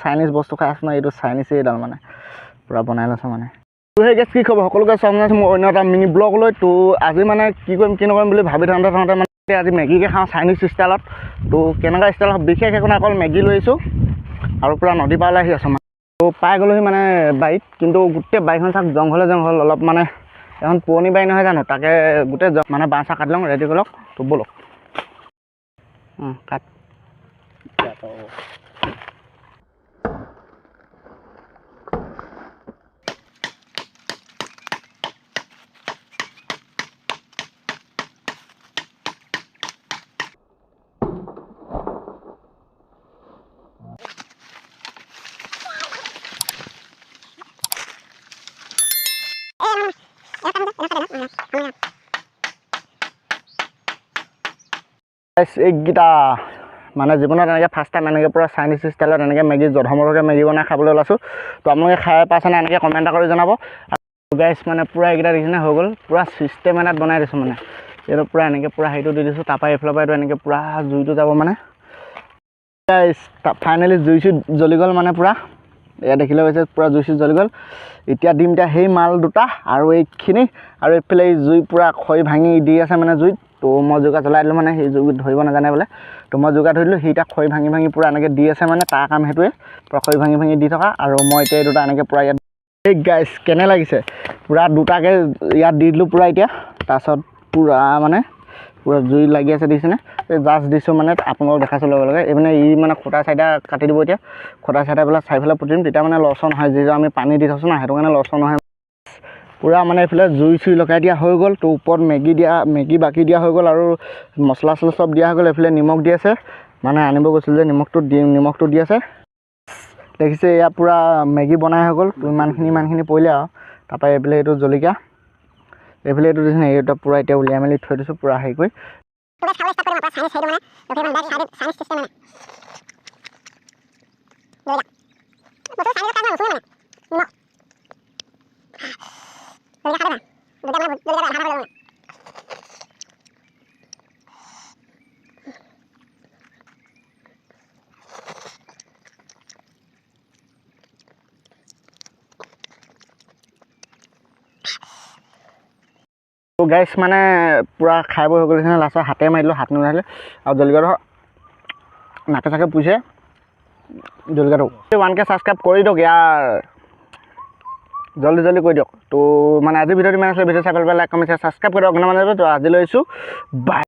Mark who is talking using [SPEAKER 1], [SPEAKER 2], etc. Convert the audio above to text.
[SPEAKER 1] Chinese বস্তু খাই আছোঁ ন, এইটো চাইনিজেই এডাল মানে পূৰা বনাই লৈছোঁ মানে। তো সেই গেছ কি খবৰ সকলোকে চাম নাই মোৰ অন্য এটা মিনি ব্লগ লৈ। তো আজি মানে কি কৰিম কি নকৰিম বুলি ভাবি থাকোঁতে মানে আজি মেগীকে খাওঁ চাইনিজ ষ্টাইলত। তো কেনেকুৱা ষ্টাইলত বিশেষ একো নাই, অকল মেগী লৈ আহিছোঁ আৰু পূৰা নদী পাৰলৈ আহি আছোঁ মানে। তো পাই গ'লোহি মানে বাৰীত, কিন্তু গোটেই বাৰীখন চাওক জংঘলে জংঘল অলপ মানে, এখন পুৰণি বাৰী নহয় জানো, তাকে গোটেই মানে বাঁহ চাহ কাটি লওঁ ৰেডি কৰি লওক। তো ব'লক কাট। এইকেইটা মানে জীৱনত এনেকৈ ফাৰ্ষ্ট টাইম এনেকৈ পূৰা চাইনিজ ষ্টাইলত এনেকৈ মেগী জধমৰকৈ মেগী বনাই খাবলৈ ওলাইছোঁ। তো আপোনালোকে খাই পাইছেনে এনেকৈ কমেণ্ট কৰি জনাব। আৰু গাইছ মানে পূৰা এইকেইটা দেখিছেনে হৈ গ'ল, পূৰা ছিষ্টেম এটাত বনাই দিছোঁ মানে। এইটো পূৰা এনেকৈ পূৰা হেৰিটো দি দিছোঁ, তাৰপৰা এইফালৰ পৰা এইটো এনেকৈ পূৰা জুইটো যাব মানে। গাইছ ফাইনেলি জুই জ্বলি গ'ল মানে পূৰা, এয়া দেখিলে হৈছে পূৰা জুই জ্বলি গ'ল। এতিয়া দিম এতিয়া সেই মাল দুটা আৰু এইখিনি, আৰু এইফালে এই জুই পূৰা খৰি ভাঙি দি আছে মানে জুইত। তো মই জুইকা জ্বলাই দিলোঁ মানে, সেই জুইত ধৰিব নাজানে বোলে। তো মই জুইকা ধৰি দিলোঁ, সি এতিয়া খৰি ভাঙি ভাঙি পূৰা এনেকৈ দি আছে মানে, তাৰ কাম সেইটোৱে পূৰা খৰি ভাঙি ভাঙি দি থকা। আৰু মই এতিয়া এই দুটা এনেকৈ পূৰা ইয়াত এই গাইছ কেনে লাগিছে পূৰা দুটাকৈ ইয়াত দি দিলোঁ পূৰা এতিয়া। তাৰপাছত পূৰা মানে পূৰা জুই লাগি আছে দিছেনে, এই জাষ্ট দিছোঁ মানে আপোনালোকক দেখাইছোঁ লগে লগে। এই মানে ই মানে খুটা চাইডা কাটি দিব এতিয়া, খুটা চাইডা পেলাই চাৰিফালে পুতি দিম, তেতিয়া মানে লৰচৰ নহয়। যিটো আমি পানী দি থৈছোঁ না, সেইটো কাৰণে লৰচৰ নহয় পূৰা মানে। এইফালে জুই চুই লগাই দিয়া হৈ গ'ল। তো ওপৰত মেগী বাকি দিয়া হৈ গ'ল, আৰু মছলা চছলা চব দিয়া হৈ গ'ল। এইফালে নিমখ দি আছে মানে, আনিব গৈছিলোঁ যে নিমখটো দি আছে দেখিছে। এয়া পূৰা মেগী বনাই হৈ গ'ল। তো ইমানখিনি পৰিলে আৰু। তাৰপৰা এইফালে এইটো জলকীয়া, এইফালে এইটো দিছে এইটো পূৰা এতিয়া উলিয়াই মেলি থৈ দিছোঁ পূৰা হেৰি কৰি। তো গাইছ মানে পূৰা খাই বৈ হৈ গ'ল নিচিনা, লাষ্টত হাতে মাৰি দিলোঁ, হাত নোলালে। আৰু জলকীয়াটো নাকে চাকে পুৰিছে জলকীয়াটো। 1K ছাবস্ক্ৰাইব কৰি দিয়ক ইয়াৰ, জল্দি কৰি দিয়ক। তো মানে আজি ভিডিঅ'টো ইমান আছিলে, ভিডিঅ' চাই পেলাই লাইক কমেণ্ট ছাবস্ক্ৰাইব কৰি দিয়ক। মানে তো আজিলৈ আহিছোঁ বাই।